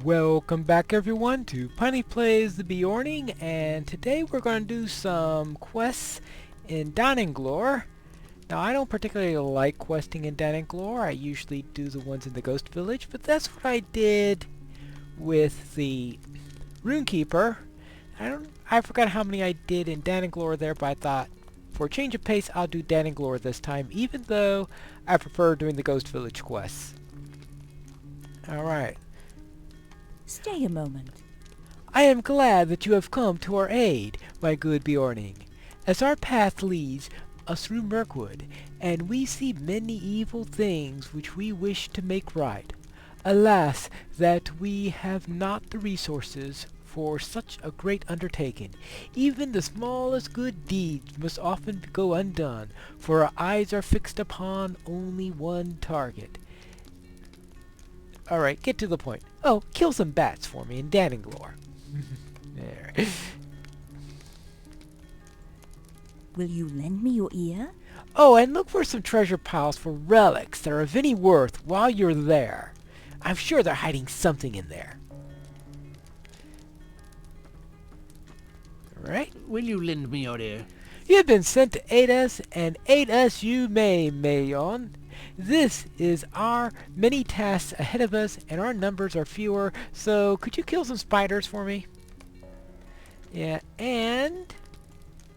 Welcome back everyone to Pineleaf Plays the Beorning, and today we're going to do some quests in Dannenglor. Now I don't particularly like questing in Dannenglor. I usually do the ones in the Ghost Village, but that's what I did with the Runekeeper. I forgot how many I did in Dannenglor there, but I thought for a change of pace I'll do Dannenglor this time, even though I prefer doing the Ghost Village quests. Alright. Stay a moment. I am glad that you have come to our aid, my good Beorning, as our path leads us through Mirkwood, and we see many evil things which we wish to make right. Alas, that we have not the resources for such a great undertaking. Even the smallest good deeds must often go undone, for our eyes are fixed upon only one target. Alright, get to the point. Oh, kill some bats for me in Dannenglor. There. Will you lend me your ear? Oh, and look for some treasure piles for relics that are of any worth while you're there. I'm sure they're hiding something in there. Alright. Will you lend me your ear? You have been sent to aid us, and aid us you may, Mayon. This is our many tasks ahead of us, and our numbers are fewer, so could you kill some spiders for me? Yeah, and...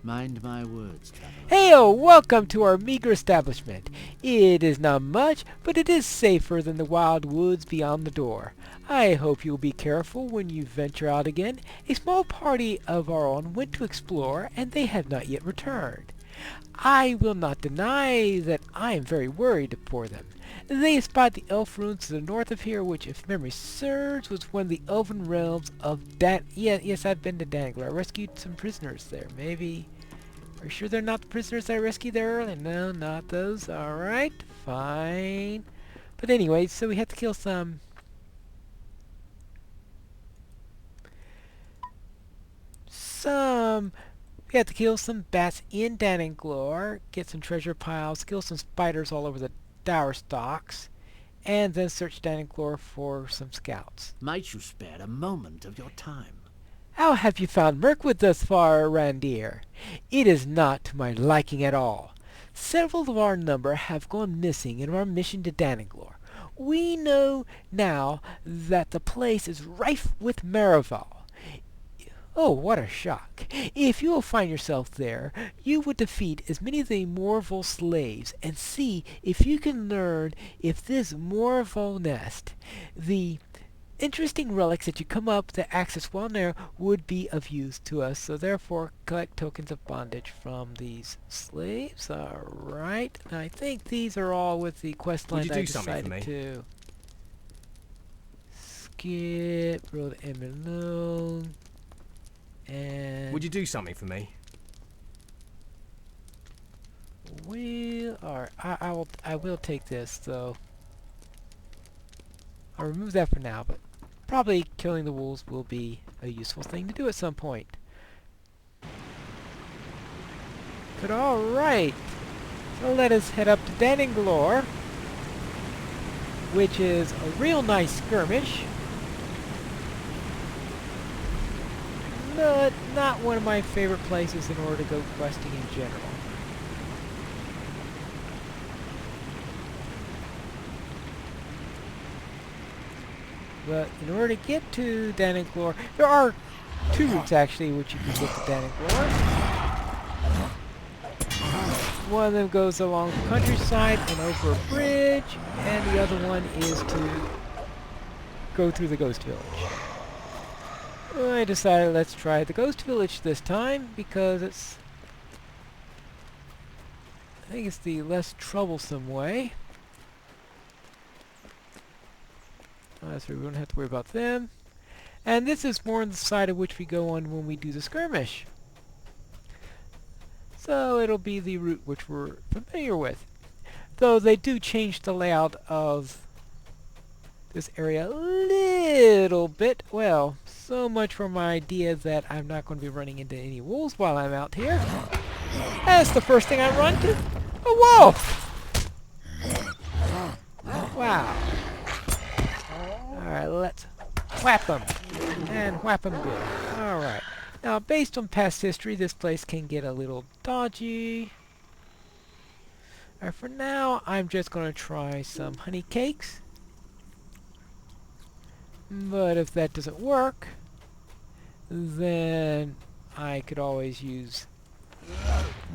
Mind my words, traveler. Hail! Welcome to our meager establishment. It is not much, but it is safer than the wild woods beyond the door. I hope you will be careful when you venture out again. A small party of our own went to explore, and they have not yet returned. I will not deny that I am very worried for them. They spied the elf ruins to the north of here, which, if memory serves, was one of the elven realms of Yes, I've been to Dannenglor. I rescued some prisoners there. Maybe... Are you sure they're not the prisoners I rescued there earlier? No, not those. Alright, fine. But anyway, so we have to kill some... We have to kill some bats in Dannenglor, get some treasure piles, kill some spiders all over the dower stalks, and then search Dannenglor for some scouts. Might you spare a moment of your time? How have you found Mirkwood thus far, Randir? It is not to my liking at all. Several of our number have gone missing in our mission to Dannenglor. We know now that the place is rife with Marival. Oh, what a shock. If you will find yourself there, you would defeat as many of the Morval slaves and see if you can learn if this Morval nest, the interesting relics that you come up to access while there, would be of use to us. So therefore, collect tokens of bondage from these slaves. Alright. I think these are all with the quest line Would you I do something for decided me? to skip, roll the Emerald. And Would you do something for me? I will take this though. I'll remove that for now, but probably killing the wolves will be a useful thing to do at some point. But alright, so let us head up to Dannenglor, which is a real nice skirmish. But not one of my favorite places in order to go questing in general. But in order to get to Dannenglor, there are two routes actually which you can get to Dannenglor. One of them goes along the countryside and over a bridge, and the other one is to go through the Ghost Village. I decided let's try the Ghost Village this time because I think it's the less troublesome way. So we don't have to worry about them. And this is more on the side of which we go on when we do the skirmish. So it'll be the route which we're familiar with. Though they do change the layout of this area a little bit. Well, so much for my idea that I'm not going to be running into any wolves while I'm out here. That's the first thing I run to. A wolf! Wow. Alright, let's Whap them! And whap them good. Alright. Now, based on past history, this place can get a little dodgy. Alright, for now, I'm just going to try some honey cakes. But if that doesn't work, then I could always use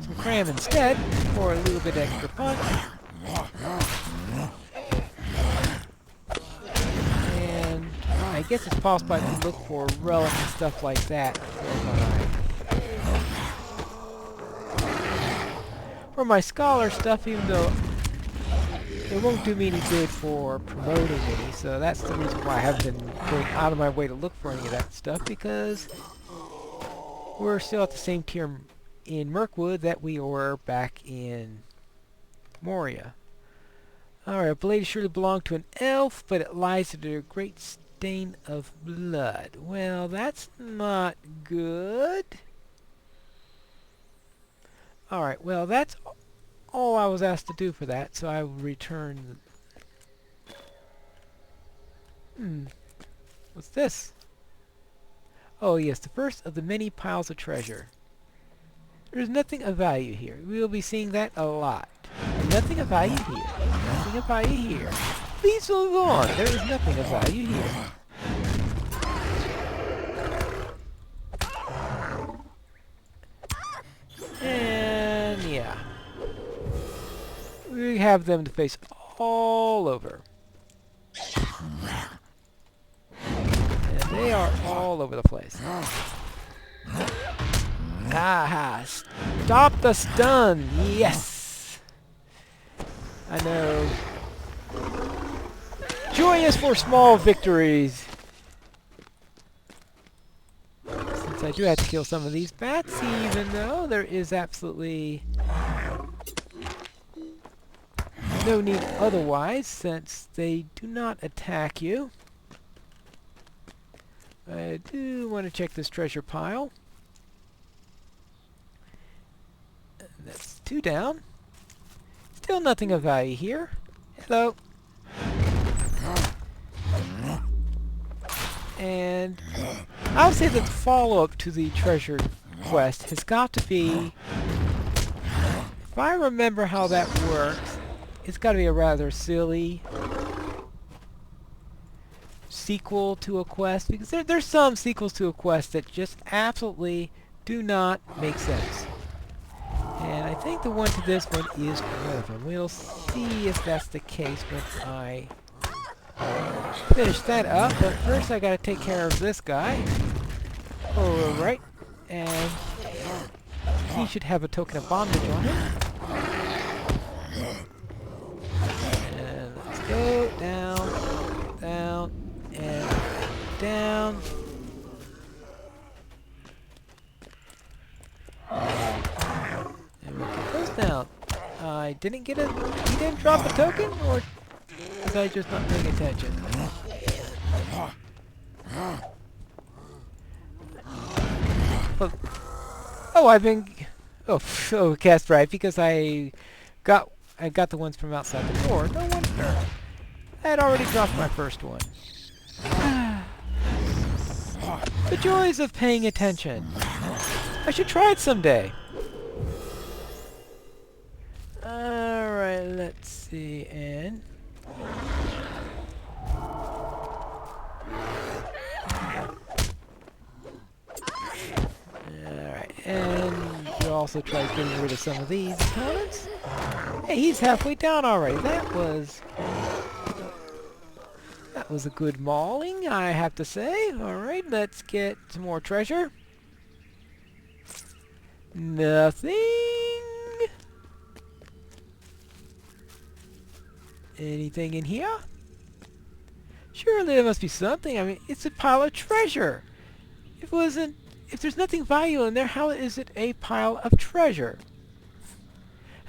some cram instead for a little bit extra punch. And I guess it's possible I can look for relics and stuff like that for my scholar stuff, even though it won't do me any good for promoting any, so that's the reason why I haven't been going out of my way to look for any of that stuff, because we're still at the same tier in Mirkwood that we were back in Moria. Alright, a blade surely belonged to an elf, but it lies under a great stain of blood. Well, that's not good. Alright, well, that's all I was asked to do for that, so I will return. What's this? Oh yes, the first of the many piles of treasure. There's nothing of value here. We will be seeing that a lot. Nothing of value here. Nothing of value here. Please move on. There is nothing of value here. And yeah. We have them to face all over. And they are all over the place. Aha! Stop the stun! Yes! I know. Joyous for small victories! Since I do have to kill some of these bats, even though there is absolutely no need otherwise, since they do not attack you. I do want to check this treasure pile. That's 2 down. Still nothing of value here. Hello. And I would say that the follow-up to the treasure quest has got to be, if I remember how that works, it's got to be a rather silly sequel to a quest, because there's some sequels to a quest that just absolutely do not make sense. And I think the one to this one is one of them. We'll see if that's the case when I finish that up. But first I gotta take care of this guy. Alright. And he should have a token of bondage on him. And let's go down, down, and down. Now, I didn't get a... He didn't drop a token? Or was I just not paying attention? Oh, I've been... Oh, cast right, because I got the ones from outside the door. No wonder. I had already dropped my first one. The joys of paying attention. I should try it someday. Alright, let's see, and... Alright, and we'll also try getting rid of some of these opponents. Hey, he's halfway down already. That was a good mauling, I have to say. Alright, let's get some more treasure. Nothing. Anything in here? Surely there must be something. I mean, it's a pile of treasure. If there's nothing valuable in there, how is it a pile of treasure?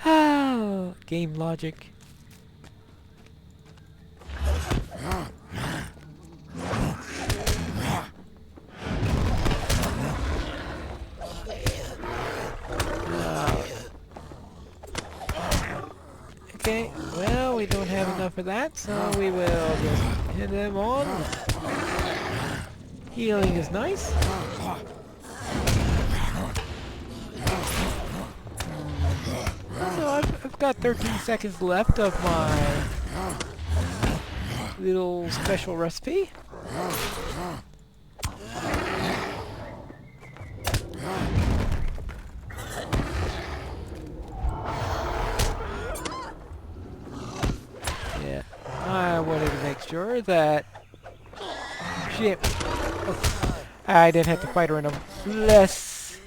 Ah, game logic. Okay, well, we don't have enough of that, so we will just hit them on. Healing is nice. So I've got 13 seconds left of my little special recipe. Yeah, I wanted to make sure that shit. Oh, I didn't have to fight her in a less.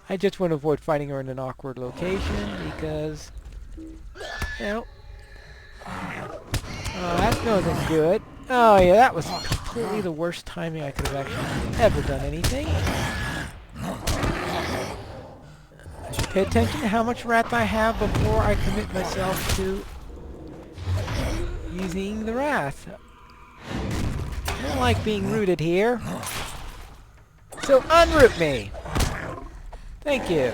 I just want to avoid fighting her in an awkward location because, you know. Oh, that's nothing good. Oh yeah, that was completely the worst timing I could have actually ever done anything. I should pay attention to how much wrath I have before I commit myself to using the wrath. I don't like being rooted here. So unroot me! Thank you.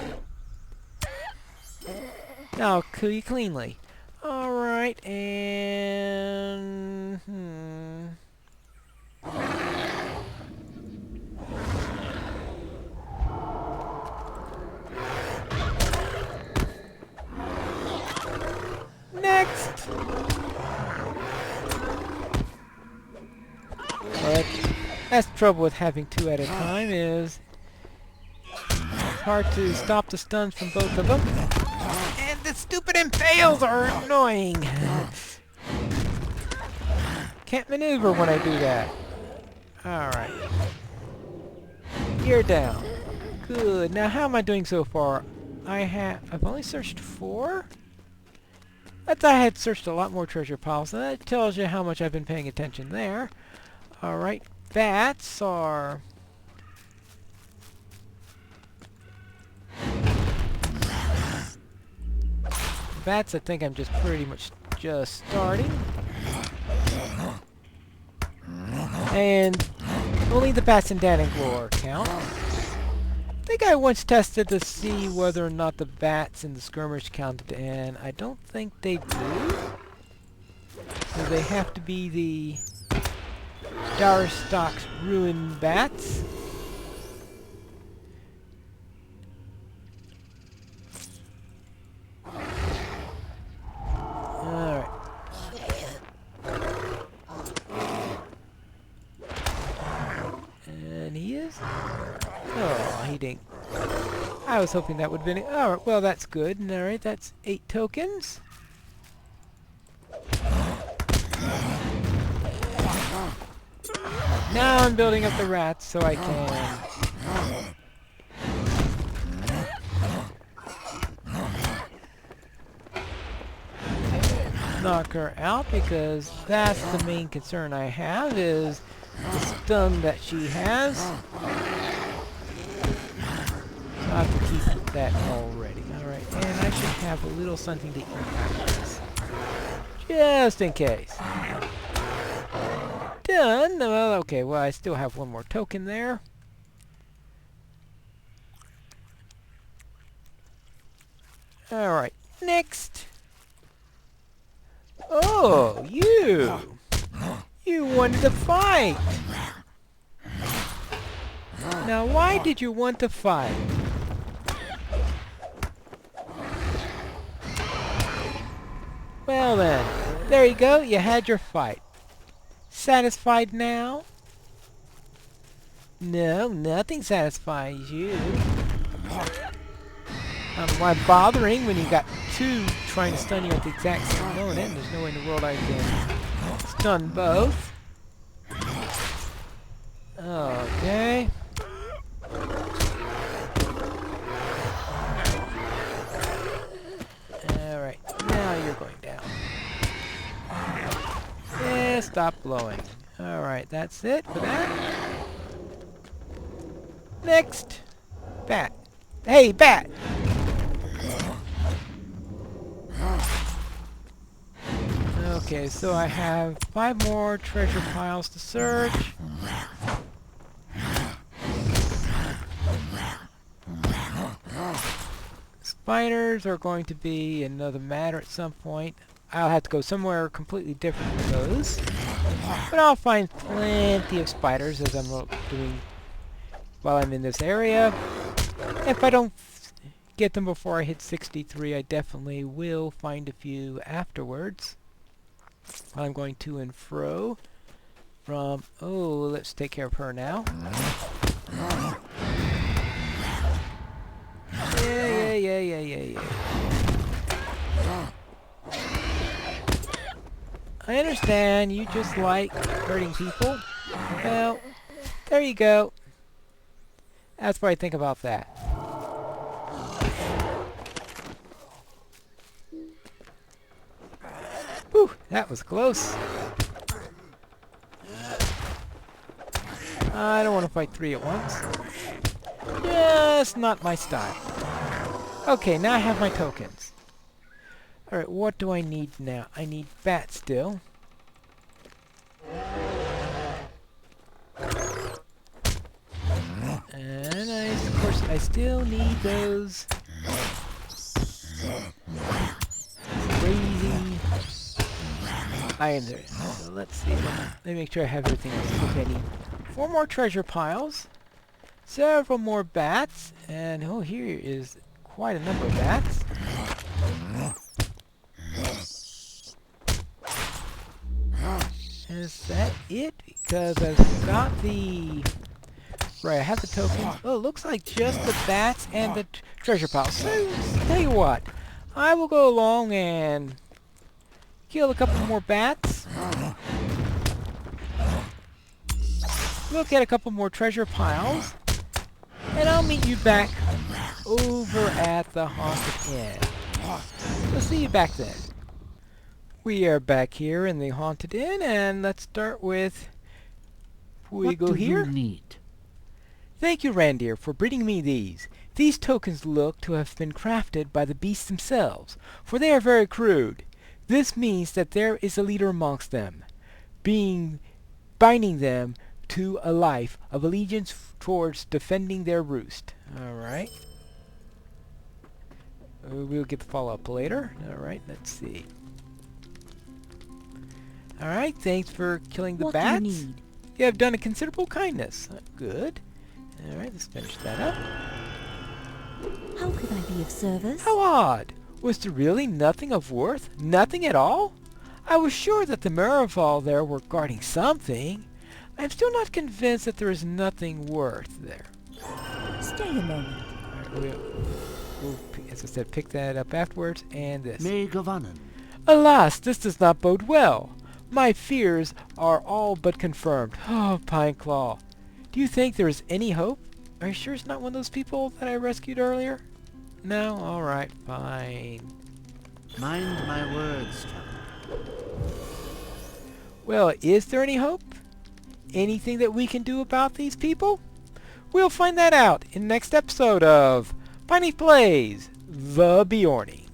Now I'll kill you cleanly. Alright, and... Next! But that's the trouble with having two at a time is it's hard to stop the stuns from both of them. And the stupid impales are annoying. Can't maneuver when I do that. Alright. You're down. Good. Now how am I doing so far? I've only searched 4? I thought I had searched a lot more treasure piles, so that tells you how much I've been paying attention there. Alright, bats are... Bats, I think I'm just pretty much just starting. And only the bats in Dannenglor count. I think I once tested to see whether or not the bats in the skirmish counted, and I don't think they do. So they have to be the Darstock's ruined bats. Alright. And he is? Oh, he didn't. I was hoping that would have been it. Alright, well that's good. Alright, that's 8 tokens. Now I'm building up the rats so I can knock her out, because that's the main concern I have, is the stun that she has. So I have to keep that already. Alright, and I should have a little something to eat after this. Just in case. Done! Well, okay, well I still have one more token there. Alright, next! Oh, you! You wanted to fight! Now, why did you want to fight? Well then, there you go, you had your fight. Satisfied now? No, nothing satisfies you. Why bothering when you got 2 trying to stun you at the exact same moment? There's no way in the world I can stun both. Okay. Alright, now you're going down. Yeah, stop blowing. Alright, that's it for that. Next! Bat. Hey, bat! Okay, so I have 5 more treasure piles to search. Spiders are going to be another matter at some point. I'll have to go somewhere completely different from those. But I'll find plenty of spiders as I'm doing while I'm in this area. If I don't get them before I hit 63, I definitely will find a few afterwards. I'm going to and fro from... Oh, let's take care of her now. Yeah. I understand you just like hurting people. Well, there you go. That's what I think about that. Whew, that was close. I don't want to fight 3 at once. Just not my style. Okay, now I have my tokens. Alright, what do I need now? I need bats still. And of course, I still need those crazy items there. So let's see. Let me make sure I have everything else. Okay, I need 4 more treasure piles, several more bats, and oh, here is quite a number of bats. Is that it? Because I've got the... Right, I have the tokens. Oh, it looks like just the bats and the treasure pile. So, tell you what. I will go along and kill a couple more bats. Look at a couple more treasure piles. And I'll meet you back over at the haunted inn. So see you back then. We are back here in the haunted inn, and let's start with... We go here. What do you need? Thank you, Randir, for bringing me these. These tokens look to have been crafted by the beasts themselves, for they are very crude. This means that there is a leader amongst them, binding them to a life of allegiance towards defending their roost. Alright. We'll get the follow-up later. Alright, let's see. Alright, thanks for killing the What bats. do you need? You have done a considerable kindness. Good. Alright, let's finish that up. How can I be of service? How odd! Was there really nothing of worth? Nothing at all? I was sure that the Maraval there were guarding something. I am still not convinced that there is nothing worth there. Stay a moment. Alright, we'll, as I said, pick that up afterwards, and this. May Govanen. Alas, this does not bode well. My fears are all but confirmed. Oh, Pineclaw. Do you think there is any hope? Are you sure it's not one of those people that I rescued earlier? No? Alright, fine. Mind my words, traveler. Well, is there any hope? Anything that we can do about these people? We'll find that out in the next episode of Piney Plays The Beorning.